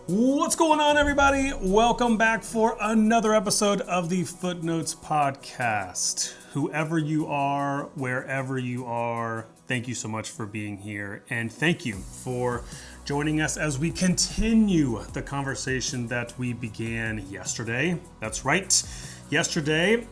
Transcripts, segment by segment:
What's going on, everybody? Welcome back for another episode of the Footnotes Podcast. Whoever you are, wherever you are, thank you so much for being here. And thank you for joining us as we continue the conversation that we began yesterday. That's right. Yesterday,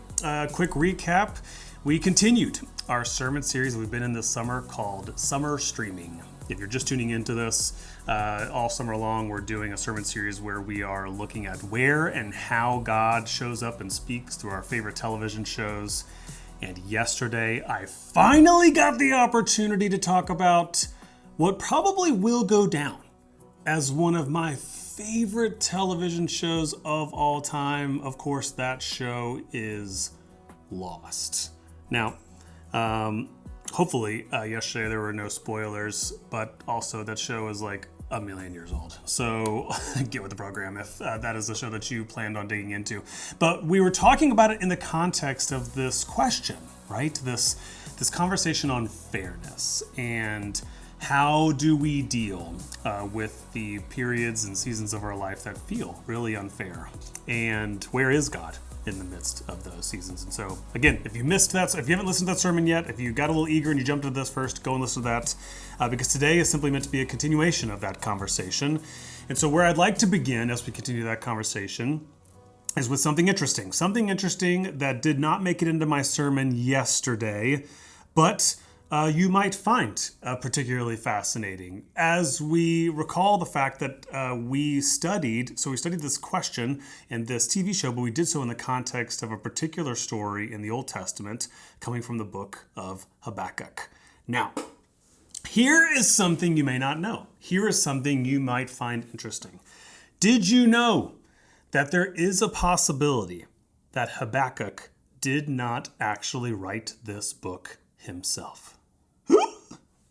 quick recap, we continued our sermon series we've been in this summer called Summer Streaming. If you're just tuning into this, all summer long, we're doing a sermon series where we are looking at where and how God shows up and speaks through our favorite television shows. And yesterday, I finally got the opportunity to talk about what probably will go down as one of my favorite television shows of all time. Of course, that show is Lost. Now, hopefully, yesterday there were no spoilers, but also that show is like a million years old. So get with the program if that is the show that you planned on digging into. But we were talking about it in the context of this question, right? This conversation on fairness and how do we deal with the periods and seasons of our life that feel really unfair? And where is God in the midst of those seasons? And so, again, if you missed that, if you haven't listened to that sermon yet, if you got a little eager and you jumped into this first, go and listen to that, because today is simply meant to be a continuation of that conversation. And so where I'd like to begin as we continue that conversation is with something interesting that did not make it into my sermon yesterday, but you might find particularly fascinating. As we recall the fact that we studied this question in this TV show, but we did so in the context of a particular story in the Old Testament coming from the book of Habakkuk. Now, here is something you may not know. Here is something you might find interesting. Did you know that there is a possibility that Habakkuk did not actually write this book himself?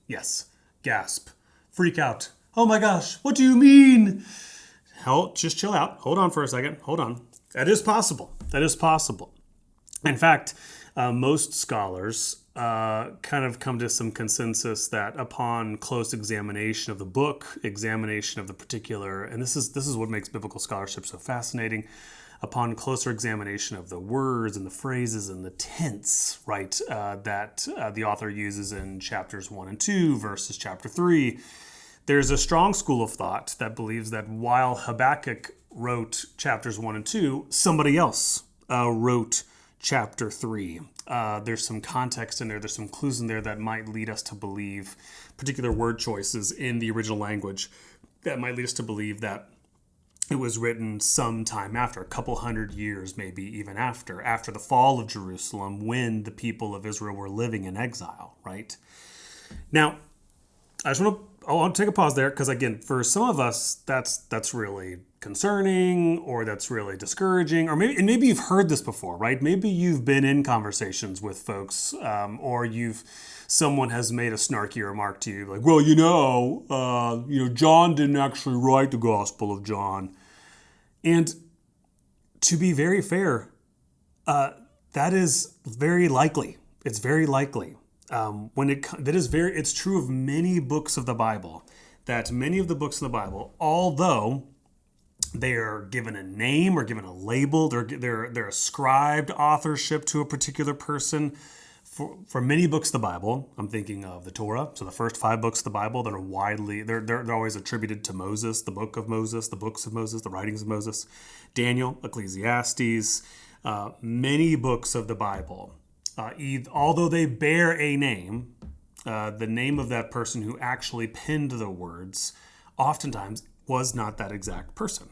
Yes, gasp, freak out. Oh my gosh, what do you mean? Hell, just chill out. Hold on for a second. Hold on. That is possible. In fact, most scholars kind of come to some consensus that upon close examination of the book, examination of the particular, and this is what makes biblical scholarship so fascinating, upon closer examination of the words and the phrases and the tense, right, that the author uses in chapters 1 and 2 versus chapter 3, there's a strong school of thought that believes that while Habakkuk wrote chapters 1 and 2, somebody else wrote chapter 3. There's some context in there, there's some clues in there that might lead us to believe particular word choices in the original language that might lead us to believe that it was written sometime after, a couple hundred years, maybe even after the fall of Jerusalem, when the people of Israel were living in exile, right? Now, I want to take a pause there, because again, for some of us, that's really concerning, or that's really discouraging, or maybe you've heard this before, right? Maybe you've been in conversations with folks, or someone has made a snarky remark to you, like, well, John didn't actually write the Gospel of John. And to be very fair, that is very likely. It's very likely. It's true of many books of the Bible, that many of the books in the Bible, although they are given a name or given a label, they're ascribed authorship to a particular person. For many books of the Bible, I'm thinking of the Torah. So the first 5 books of the Bible that are they're always attributed to Moses, the book of Moses, the books of Moses, the writings of Moses, Daniel, Ecclesiastes, many books of the Bible. Although they bear a name, the name of that person who actually penned the words oftentimes was not that exact person.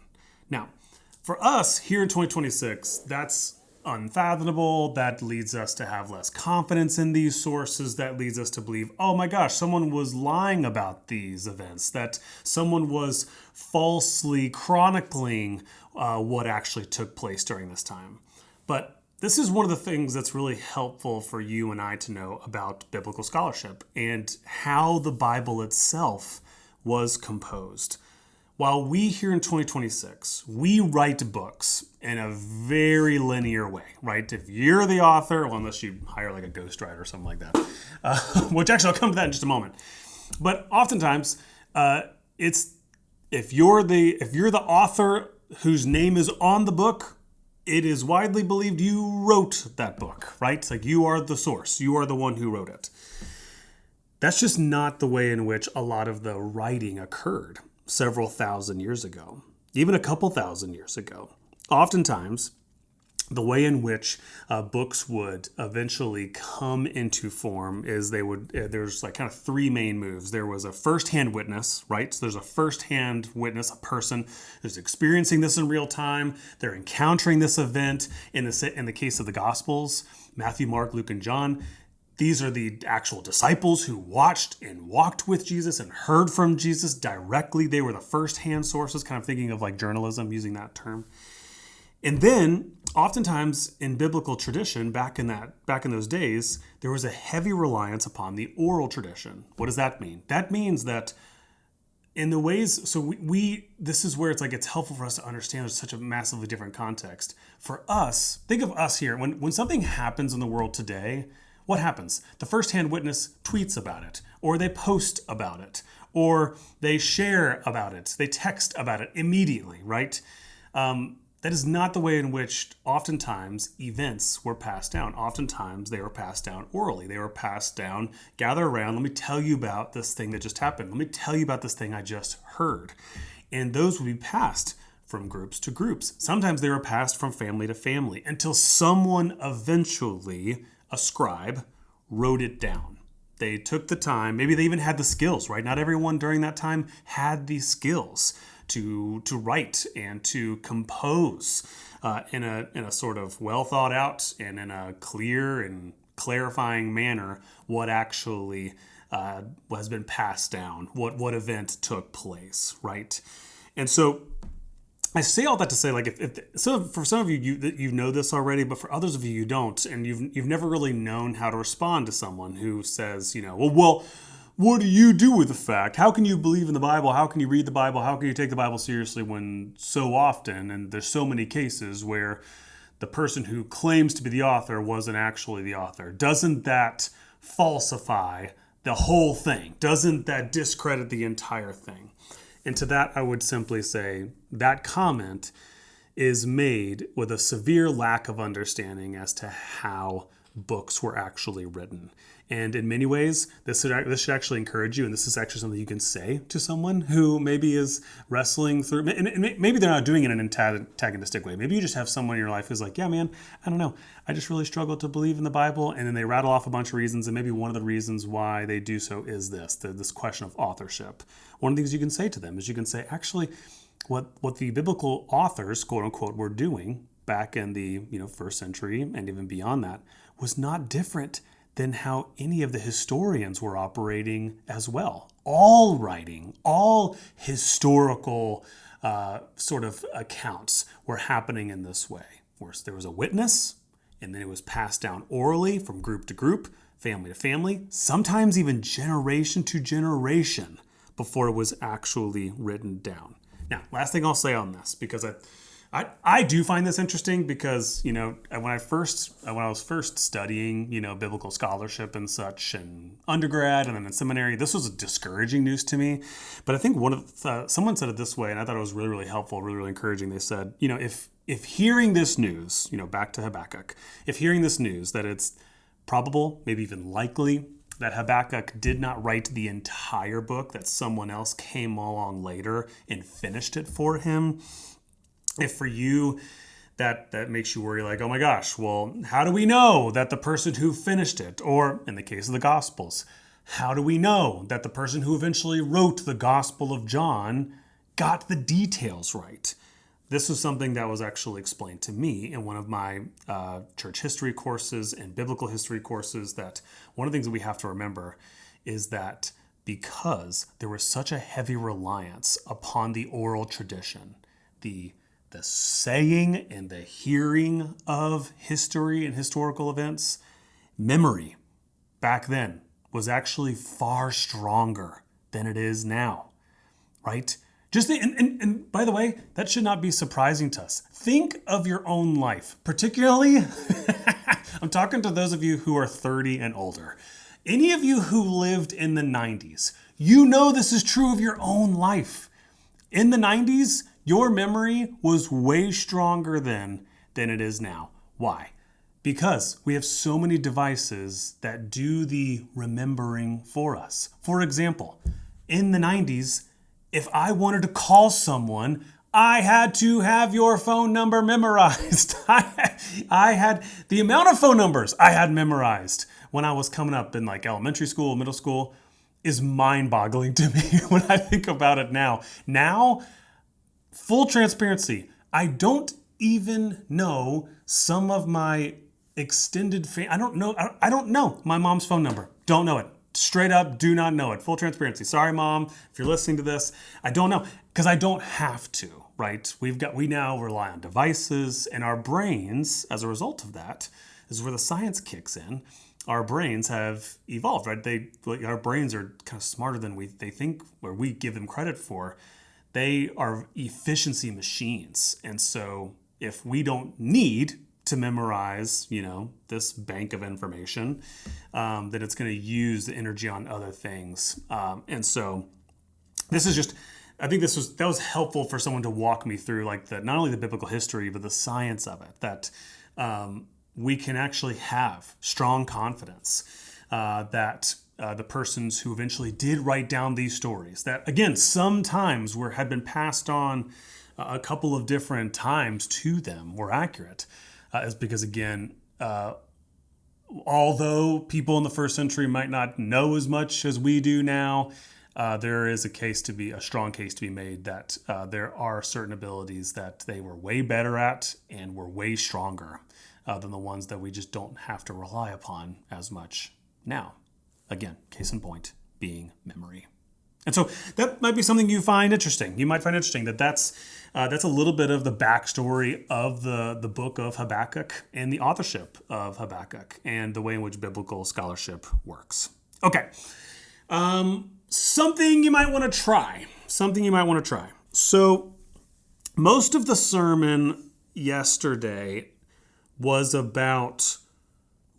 Now, for us here in 2026, that's unfathomable. That leads us to have less confidence in these sources. That leads us to believe, oh my gosh, someone was lying about these events, that someone was falsely chronicling what actually took place during this time. But this is one of the things that's really helpful for you and I to know about biblical scholarship and how the Bible itself was composed. While we here in 2026, we write books in a very linear way, right? If you're the author, well, unless you hire like a ghostwriter or something like that, which actually I'll come to that in just a moment. But oftentimes, it's if you're the author whose name is on the book, it is widely believed you wrote that book, right? Like you are the source. You are the one who wrote it. That's just not the way in which a lot of the writing occurred several thousand years ago, even a couple thousand years ago. Oftentimes, the way in which books would eventually come into form is there's like kind of three main moves. There was a first-hand witness, right? So there's a first-hand witness, a person who's experiencing this in real time. They're encountering this event. In the case of the Gospels, Matthew, Mark, Luke, and John, these are the actual disciples who watched and walked with Jesus and heard from Jesus directly. They were the first-hand sources, kind of thinking of like journalism, using that term. And then, oftentimes in biblical tradition, back in those days, there was a heavy reliance upon the oral tradition. What does that mean? That means that in the ways, so this is where it's helpful for us to understand there's such a massively different context. For us, think of us here. When something happens in the world today, what happens? The first-hand witness tweets about it, or they post about it, or they share about it, they text about it immediately, right? That is not the way in which oftentimes events were passed down. Oftentimes they were passed down orally. They were passed down, gather around, let me tell you about this thing that just happened. Let me tell you about this thing I just heard. And those would be passed from groups to groups. Sometimes they were passed from family to family until someone eventually, a scribe, wrote it down. They took the time, maybe they even had the skills, right? Not everyone during that time had the skills to write and to compose in a sort of well thought out and in a clear and clarifying manner what actually has been passed down, what event took place, right? And so I say all that to say, like, so for some of you know this already, but for others of you don't, and you've never really known how to respond to someone who says, well, what do you do with the fact? How can you believe in the Bible? How can you read the Bible? How can you take the Bible seriously when so often, and there's so many cases where the person who claims to be the author wasn't actually the author? Doesn't that falsify the whole thing? Doesn't that discredit the entire thing? And to that, I would simply say that comment is made with a severe lack of understanding as to how books were actually written. And in many ways, this should actually encourage you, and this is actually something you can say to someone who maybe is wrestling through, and maybe they're not doing it in an antagonistic way. Maybe you just have someone in your life who's like, yeah, man, I don't know. I just really struggle to believe in the Bible. And then they rattle off a bunch of reasons, and maybe one of the reasons why they do so is this question of authorship. One of the things you can say to them is you can say, actually, what the biblical authors, quote unquote, were doing back in the first century and even beyond that was not different than how any of the historians were operating as well. All writing, all historical sort of accounts were happening in this way. Where there was a witness, and then it was passed down orally from group to group, family to family, sometimes even generation to generation before it was actually written down. Now, last thing I'll say on this, because I do find this interesting because, when I was first studying, biblical scholarship and such in undergrad and then in seminary, this was discouraging news to me. But I think someone said it this way, and I thought it was really, really helpful, really, really encouraging. They said, if hearing this news, back to Habakkuk, if hearing this news that it's probable, maybe even likely, that Habakkuk did not write the entire book, that someone else came along later and finished it for him, if for you that makes you worry, like, oh my gosh, well, how do we know that the person who finished it, or in the case of the Gospels, how do we know that the person who eventually wrote the Gospel of John got the details right? This was something that was actually explained to me in one of my church history courses and biblical history courses, that one of the things that we have to remember is that because there was such a heavy reliance upon the oral tradition, the saying and the hearing of history and historical events, memory back then was actually far stronger than it is now, right? And by the way, that should not be surprising to us. Think of your own life, particularly, I'm talking to those of you who are 30 and older. Any of you who lived in the 90s, this is true of your own life. In the 90s, your memory was way stronger then than it is now. Why? Because we have so many devices that do the remembering for us. For example, in the 90s, if I wanted to call someone, I had to have your phone number memorized. I had the amount of phone numbers I had memorized when I was coming up in like elementary school, middle school, is mind-boggling to me when I think about it now. Now, full transparency, I don't even know some of my extended family. I don't know my mom's phone number. Don't know it. Straight up, do not know it. Full transparency. Sorry, Mom, if you're listening to this. I don't know because I don't have to, right? We now rely on devices, and our brains, as a result of that, is where the science kicks in. Our brains have evolved, right? Our brains are kind of smarter than they think, or we give them credit for. They are efficiency machines, and so if we don't need to memorize, this bank of information, then it's going to use the energy on other things. And so this is just, I think that was helpful for someone to walk me through like not only the biblical history, but the science of it, that we can actually have strong confidence that the persons who eventually did write down these stories, that again, sometimes had been passed on a couple of different times to them, were accurate. Is because, again, although people in the first century might not know as much as we do now, there is a strong case to be made that there are certain abilities that they were way better at and were way stronger than the ones that we just don't have to rely upon as much now. Again, case in point being memory. And so that might be something you find interesting. You might find interesting that's a little bit of the backstory of the book of Habakkuk and the authorship of Habakkuk and the way in which biblical scholarship works. Okay, something you might want to try. So most of the sermon yesterday was about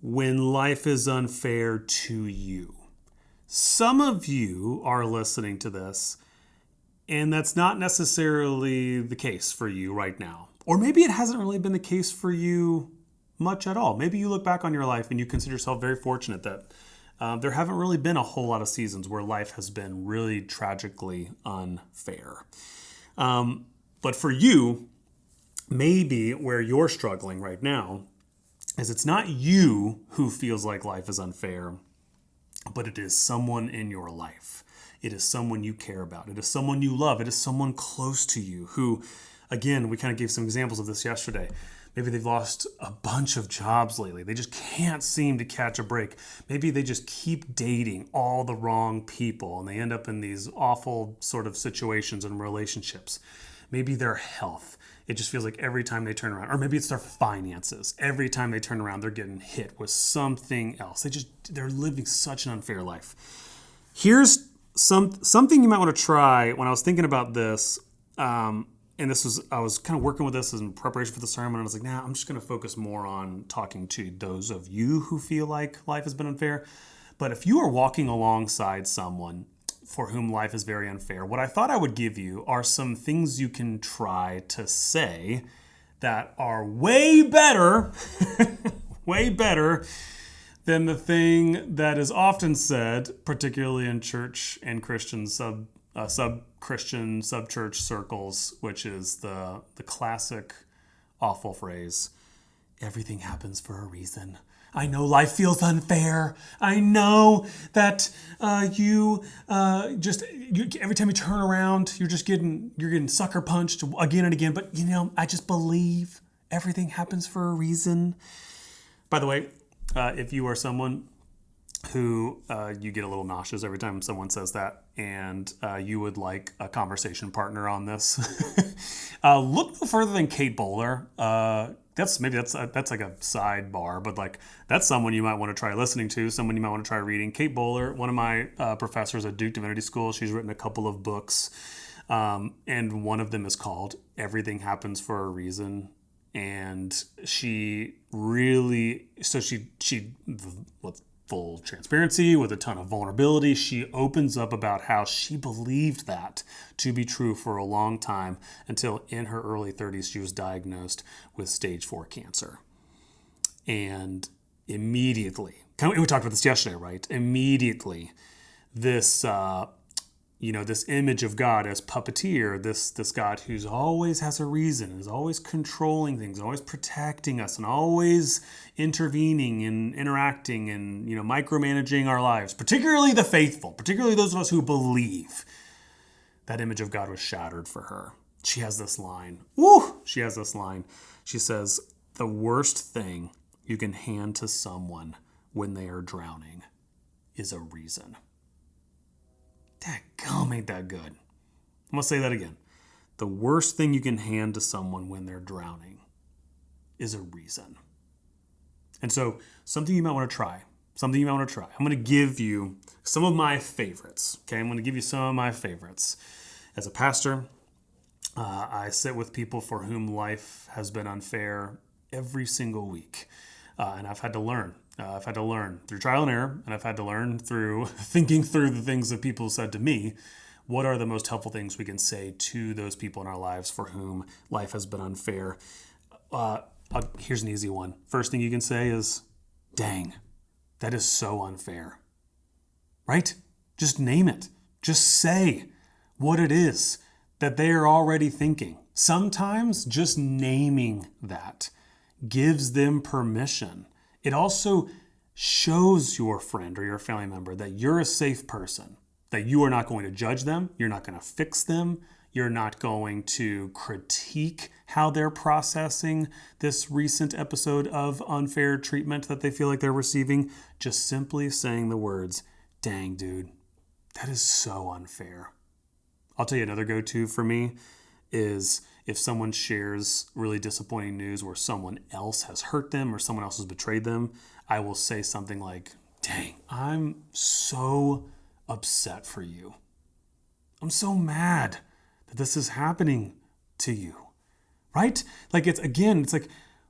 when life is unfair to you. Some of you are listening to this, and that's not necessarily the case for you right now. Or maybe it hasn't really been the case for you much at all. Maybe you look back on your life and you consider yourself very fortunate that there haven't really been a whole lot of seasons where life has been really tragically unfair. But for you, maybe where you're struggling right now is it's not you who feels like life is unfair, but it is someone in your life. It is someone you care about. It is someone you love. It is someone close to you who, again, we kind of gave some examples of this yesterday. Maybe they've lost a bunch of jobs lately. They just can't seem to catch a break. Maybe they just keep dating all the wrong people and they end up in these awful sort of situations and relationships. Maybe their health. It just feels like every time they turn around, or maybe it's their finances. Every time they turn around, they're getting hit with something else. They're living such an unfair life. Here's something you might want to try. When I was thinking about this, I was kind of working with this in preparation for the sermon. And I was like, I'm just going to focus more on talking to those of you who feel like life has been unfair. But if you are walking alongside someone for whom life is very unfair, what I thought I would give you are some things you can try to say that are way better, way better than the thing that is often said, particularly in church and Christian sub-Christian, sub-church circles, which is the classic awful phrase, everything happens for a reason. I know life feels unfair. I know that every time you turn around, you're getting sucker punched again and again. But I just believe everything happens for a reason. By the way, if you are someone who you get a little nauseous every time someone says that, and you would like a conversation partner on this, look no further than Kate Bowler. That's like a sidebar, but like that's someone you might want to try listening to, someone you might want to try reading. Kate Bowler, one of my professors at Duke Divinity School, she's written a couple of books, and one of them is called "Everything Happens for a Reason." And she really, full transparency, with a ton of vulnerability. She opens up about how she believed that to be true for a long time until in her early 30s she was diagnosed with stage 4 cancer. And immediately, we talked about this yesterday, right? Immediately, this this image of God as puppeteer, this God who's always has a reason, is always controlling things, always protecting us, and always intervening and interacting and micromanaging our lives, particularly the faithful, particularly those of us who believe. That image of God was shattered for her. She has this line. She has this line. She says, "The worst thing you can hand to someone when they are drowning is a reason." Dadgum, ain't that good. I'm going to say that again. The worst thing you can hand to someone when they're drowning is a reason. And so something you might want to try. I'm going to give you some of my favorites. Okay, I'm going to give you some of my favorites. As a pastor, I sit with people for whom life has been unfair every single week. And I've had to learn. I've had to learn through trial and error, and I've had to learn through thinking through the things that people said to me. What are the most helpful things we can say to those people in our lives for whom life has been unfair? Here's an easy one. First thing you can say is, "Dang, that is so unfair." Right? Just name it. Just say what it is that they are already thinking. Sometimes just naming that gives them permission. It also shows your friend or your family member that you're a safe person, that you are not going to judge them, you're not going to fix them, you're not going to critique how they're processing this recent episode of unfair treatment that they feel like they're receiving. Just simply saying the words, "Dang, dude, that is so unfair." I'll tell you another go-to for me is if someone shares really disappointing news where someone else has hurt them or someone else has betrayed them, I will say something like, "Dang, I'm so upset for you. I'm so mad that this is happening to you." Right? Like it's like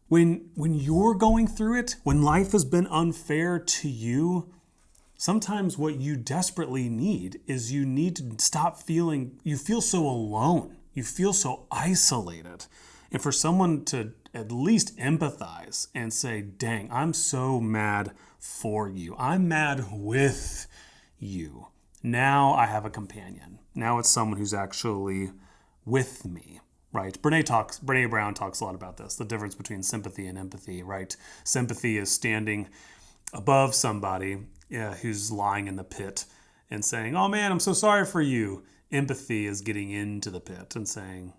when you're going through it, when life has been unfair to you, sometimes what you desperately need is you need to stop feeling, you feel so alone. You feel so isolated. And for someone to at least empathize and say, "Dang, I'm so mad for you. I'm mad with you. Now I have a companion. Now it's someone who's actually with me." Right? Brene Brown talks a lot about this, the difference between sympathy and empathy, right? Sympathy is standing above somebody who's lying in the pit and saying, "Oh man, I'm so sorry for you." Empathy is getting into the pit and saying,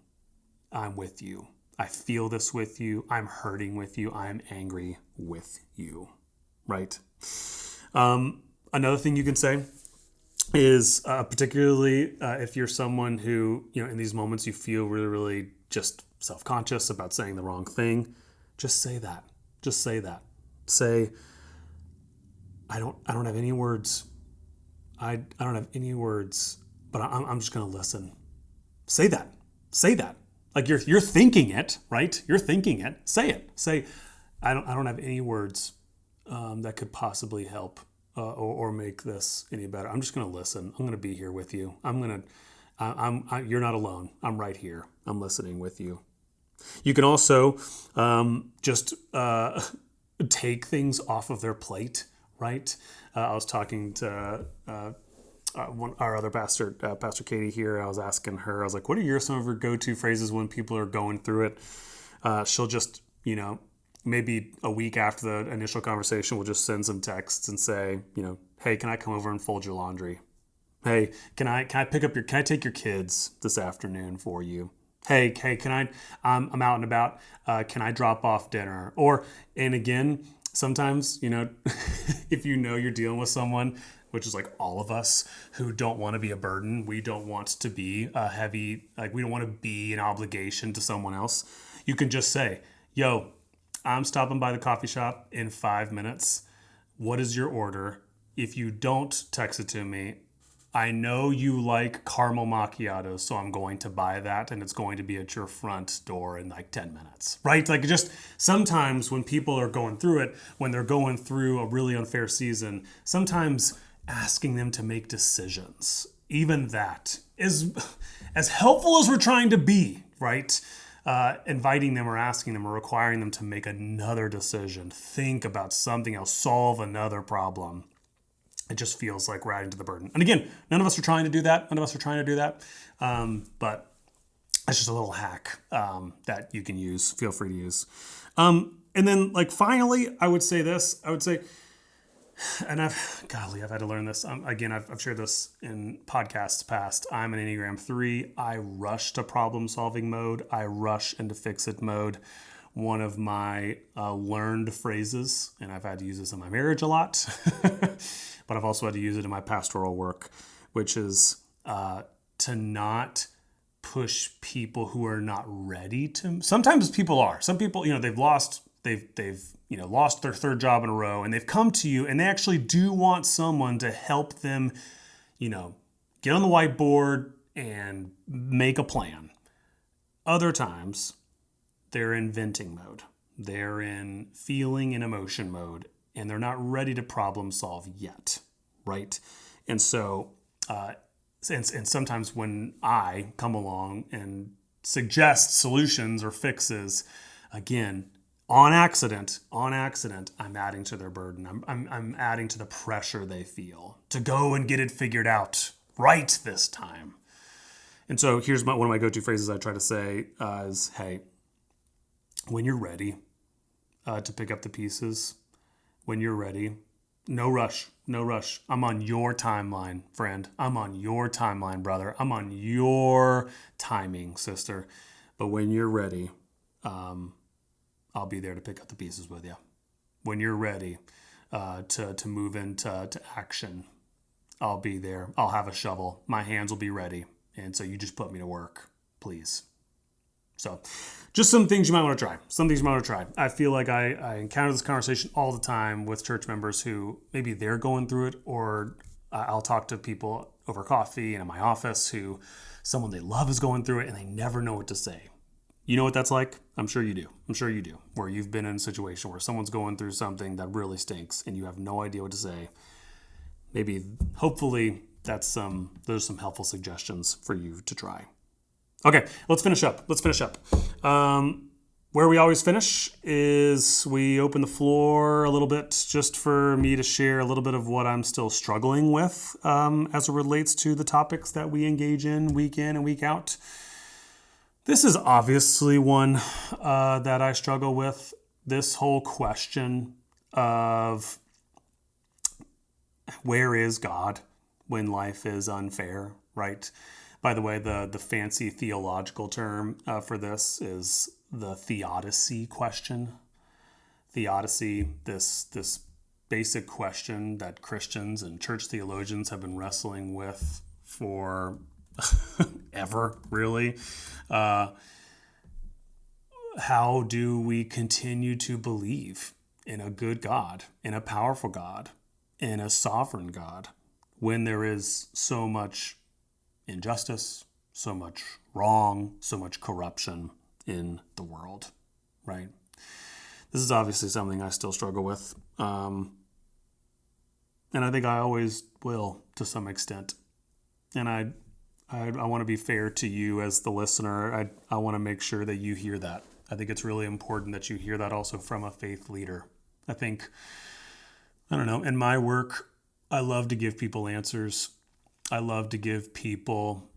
"I'm with you. I feel this with you. I'm hurting with you. I'm angry with you." Right? Another thing you can say is particularly if you're someone who, in these moments you feel really, really just self-conscious about saying the wrong thing, just say that. Just say that. Say, I don't have any words. I don't have any words, but I'm just going to listen. Say that. Say that. Like you're thinking it, right? You're thinking it. Say it. Say, I don't have any words that could possibly help or make this any better. I'm just going to listen. I'm going to be here with you. You're not alone. I'm right here. I'm listening with you. You can also just take things off of their plate, right? I was talking to our other pastor, Pastor Katie here. I was asking her, I was like, what are some of her go-to phrases when people are going through it? She'll just, maybe a week after the initial conversation, we'll just send some texts and say, "Hey, can I come over and fold your laundry? Hey, can I take your kids this afternoon for you? Hey, I'm out and about. Can I drop off dinner?" And again, sometimes, if you're dealing with someone, which is like all of us who don't want to be a burden, we don't want to be a heavy, we don't want to be an obligation to someone else. You can just say, "Yo, I'm stopping by the coffee shop in 5 minutes. What is your order? If you don't text it to me, I know you like caramel macchiatos, so I'm going to buy that, and it's going to be at your front door in like 10 minutes, right? Like, just sometimes when people are going through it, when they're going through a really unfair season, sometimes asking them to make decisions, even that is as helpful as we're trying to be, right? Inviting them or asking them or requiring them to make another decision, think about something else, solve another problem. It just feels like we're adding to the burden. And again, none of us are trying to do that. But that's just a little hack that you can use. Feel free to use. And then, like, finally, I would say this. I would say, and I've had to learn this. Again, I've shared this in podcasts past. I'm an Enneagram 3. I rush to problem solving mode. I rush into fix it mode. One of my learned phrases, and I've had to use this in my marriage a lot, but I've also had to use it in my pastoral work, which is to not push people who are not ready to. Sometimes people are. Some people, they've lost their third job in a row, and they've come to you, and they actually do want someone to help them, get on the whiteboard and make a plan. Other times, they're in venting mode. They're in feeling and emotion mode, and they're not ready to problem solve yet, right? And so, and sometimes when I come along and suggest solutions or fixes, again, on accident, I'm adding to their burden. I'm adding to the pressure they feel to go and get it figured out right this time. And so here's one of my go-to phrases I try to say is, hey, when you're ready to pick up the pieces, when you're ready, no rush. I'm on your timeline, friend. I'm on your timeline, brother. I'm on your timing, sister. But when you're ready, I'll be there to pick up the pieces with you. When you're ready to move into action, I'll be there. I'll have a shovel. My hands will be ready. And so you just put me to work, please. So just some things you might want to try. I feel like I encounter this conversation all the time with church members who maybe they're going through it, or I'll talk to people over coffee and in my office who someone they love is going through it and they never know what to say. You know what that's like? I'm sure you do. Where you've been in a situation where someone's going through something that really stinks and you have no idea what to say. Maybe, hopefully, those are some helpful suggestions for you to try. Okay, let's finish up. Where we always finish is we open the floor a little bit just for me to share a little bit of what I'm still struggling with as it relates to the topics that we engage in and week out. This is obviously one that I struggle with. This whole question of where is God when life is unfair, right? By the way, the fancy theological term for this is the theodicy question. Theodicy, this basic question that Christians and church theologians have been wrestling with for ever, really. How do we continue to believe in a good God, in a powerful God, in a sovereign God, when there is so much injustice, so much wrong, so much corruption in the world, right? This is obviously something I still struggle with. And I think I always will to some extent. And I want to be fair to you as the listener. I want to make sure that you hear that. I think it's really important that you hear that also from a faith leader. I think, in my work, I love to give people answers. I love to give people,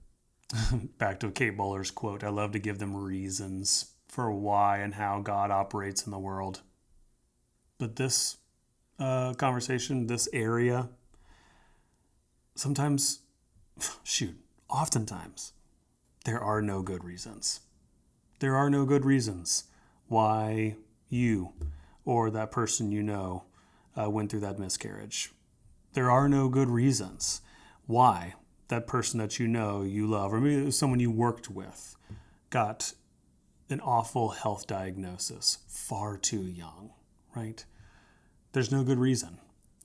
back to Kate Bowler's quote, I love to give them reasons for why and how God operates in the world. But this conversation, this area, oftentimes, there are no good reasons. There are no good reasons why you or that person you know went through that miscarriage. There are no good reasons why that person that you know, you love, or maybe it was someone you worked with, got an awful health diagnosis far too young, right? There's no good reason.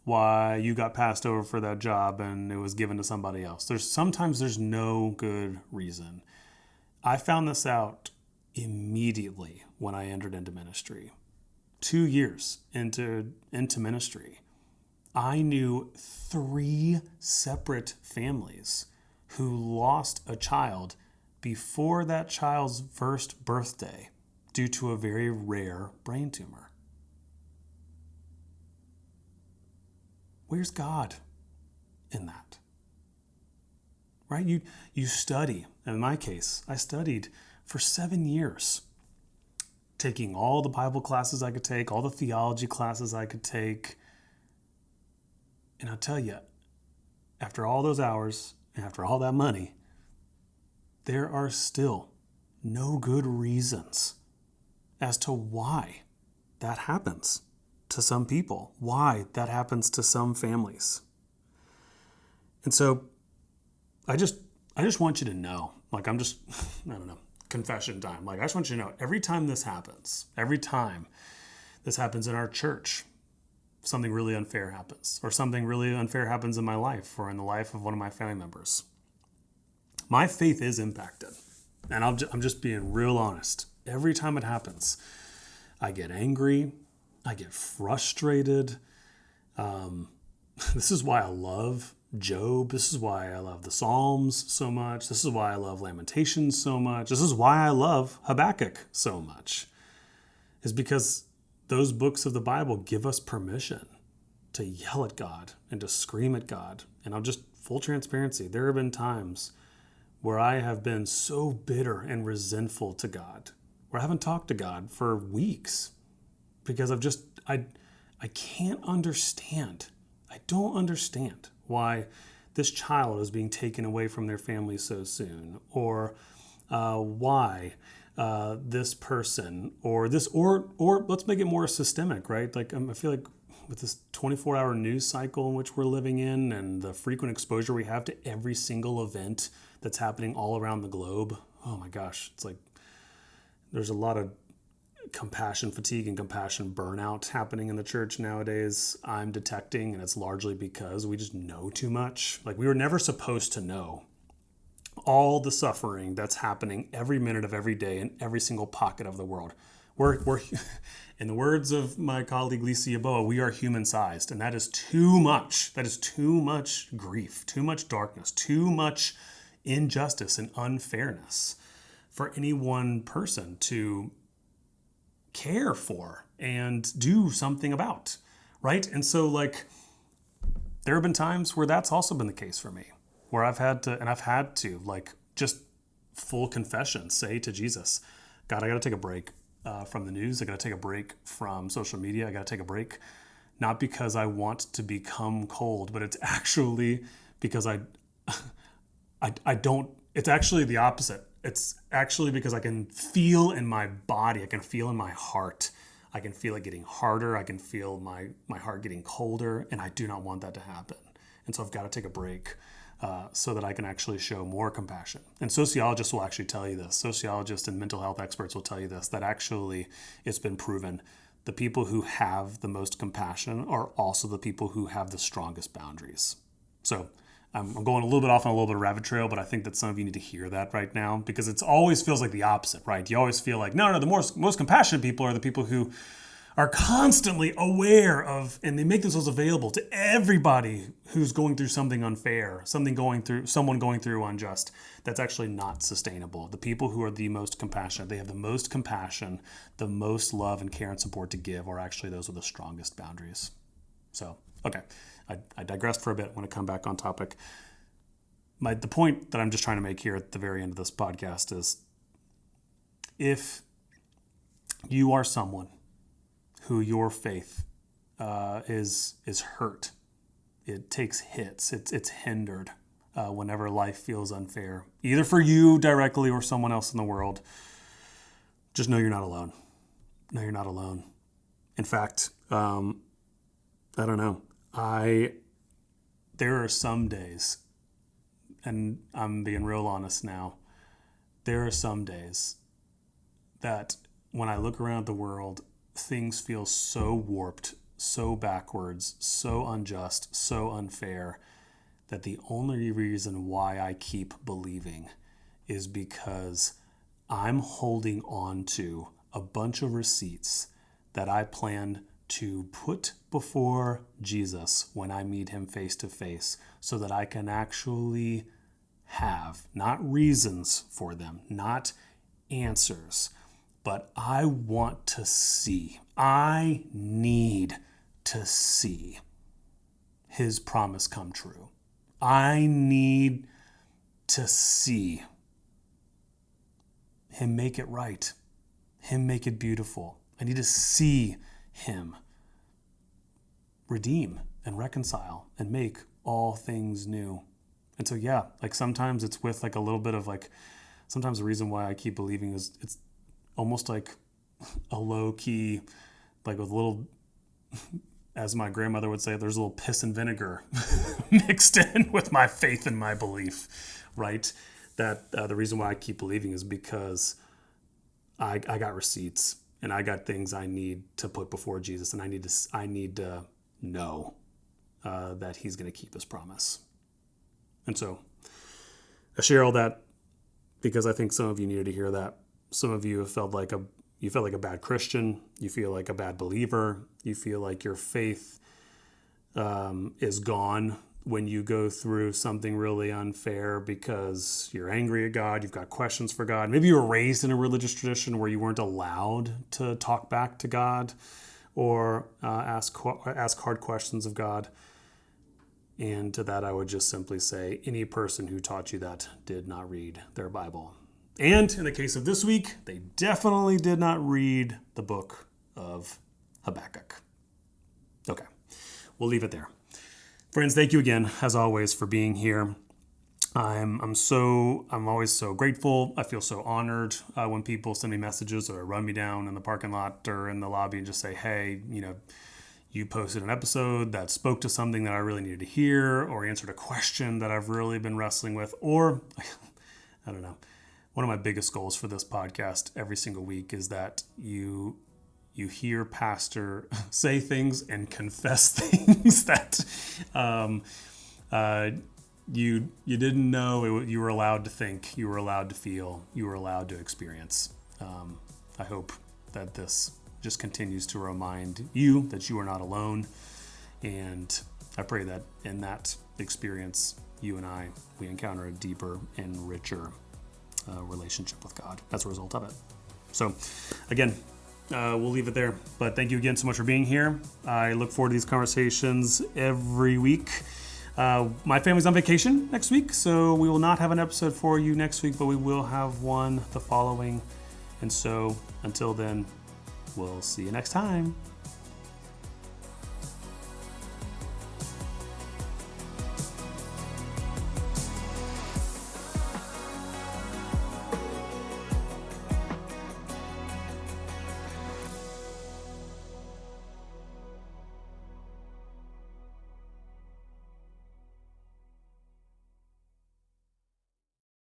why you got passed over for that job and it was given to somebody else. Sometimes there's no good reason. I found this out immediately when I entered into ministry. 2 years into ministry, I knew 3 separate families who lost a child before that child's first birthday due to a very rare brain tumor. Where's God in that? Right? You study. In my case, I studied for 7 years, taking all the Bible classes I could take, all the theology classes I could take. And I'll tell you, after all those hours, and after all that money, there are still no good reasons as to why that happens to some people, why that happens to some families. And so I just want you to know, like I don't know, confession time. Like I just want you to know, every time this happens in our church, something really unfair happens, or something really unfair happens in my life or in the life of one of my family members, my faith is impacted. And I'm just being real honest. Every time it happens, I get angry, I get frustrated. This is why I love Job. This is why I love the Psalms so much. This is why I love Lamentations so much. This is why I love Habakkuk so much. Is because those books of the Bible give us permission to yell at God and to scream at God. And I'm just full transparency. There have been times where I have been so bitter and resentful to God, where I haven't talked to God for weeks because I can't understand. I don't understand why this child is being taken away from their family so soon, or why this person, or let's make it more systemic, right? Like I feel like with this 24-hour news cycle in which we're living in and the frequent exposure we have to every single event that's happening all around the globe, oh my gosh, it's like there's a lot of compassion fatigue and compassion burnout happening in the church nowadays, I'm detecting, and it's largely because we just know too much. Like we were never supposed to know all the suffering that's happening every minute of every day in every single pocket of the world. We're in the words of my colleague Lisa Yaboa, we are human-sized, and that is too much. That is too much grief, too much darkness, too much injustice and unfairness for any one person to care for and do something about, right? And so like there have been times where that's also been the case for me, where I've had to like just full confession, say to Jesus, God, I got to take a break from the news. I got to take a break from social media. I got to take a break, not because I want to become cold, but it's actually because I don't, it's actually the opposite. It's actually because I can feel in my body, I can feel in my heart, I can feel it getting harder, I can feel my heart getting colder, and I do not want that to happen. And so I've got to take a break so that I can actually show more compassion. And sociologists will actually tell you this. Sociologists and mental health experts will tell you this, that actually it's been proven the people who have the most compassion are also the people who have the strongest boundaries. So I'm going a little bit off on a little bit of rabbit trail, but I think that some of you need to hear that right now because it always feels like the opposite, right? You always feel like, no, the most compassionate people are the people who are constantly aware of, and they make themselves available to everybody who's going through something unfair, someone going through unjust. That's actually not sustainable. The people who are the most compassionate, they have the most compassion, the most love and care and support to give are actually those with the strongest boundaries. So, okay. I digressed for a bit. I want to come back on topic. The point that I'm just trying to make here at the very end of this podcast is if you are someone who your faith is hurt, it takes hits, it's hindered whenever life feels unfair, either for you directly or someone else in the world, just know you're not alone. No, you're not alone. In fact, I don't know. There are some days, and I'm being real honest now, there are some days that when I look around the world, things feel so warped, so backwards, so unjust, so unfair, that the only reason why I keep believing is because I'm holding on to a bunch of receipts that I plan to put before Jesus when I meet him face to face, so that I can actually have not reasons for them, not answers, but I want to see. I need to see his promise come true. I need to see him make it right, him make it beautiful. I need to see him redeem and reconcile and make all things new. And so, yeah, like sometimes it's with like a little bit of like, sometimes the reason why I keep believing is it's almost like a low key, like with a little, as my grandmother would say, there's a little piss and vinegar mixed in with my faith and my belief, right? That the reason why I keep believing is because I got receipts and I got things I need to put before Jesus, and I need to know that he's going to keep his promise. And so I share all that because I think some of you needed to hear that. Some of you have felt like a bad Christian. You feel like a bad believer. You feel like your faith is gone when you go through something really unfair because you're angry at God. You've got questions for God. Maybe you were raised in a religious tradition where you weren't allowed to talk back to God or ask hard questions of God. And to that, I would just simply say, any person who taught you that did not read their Bible. And in the case of this week, they definitely did not read the book of Habakkuk. Okay, we'll leave it there. Friends, thank you again, as always, for being here. I'm always so grateful. I feel so honored when people send me messages or run me down in the parking lot or in the lobby and just say, hey, you posted an episode that spoke to something that I really needed to hear, or answered a question that I've really been wrestling with, or I don't know. One of my biggest goals for this podcast every single week is that you hear Pastor say things and confess things that you didn't know you were allowed to think, you were allowed to feel, you were allowed to experience. I hope that this just continues to remind you that you are not alone. And I pray that in that experience, you and we encounter a deeper and richer relationship with God as a result of it. So again, we'll leave it there. But thank you again so much for being here. I look forward to these conversations every week. My family's on vacation next week, so we will not have an episode for you next week, but we will have one the following. And so until then, we'll see you next time.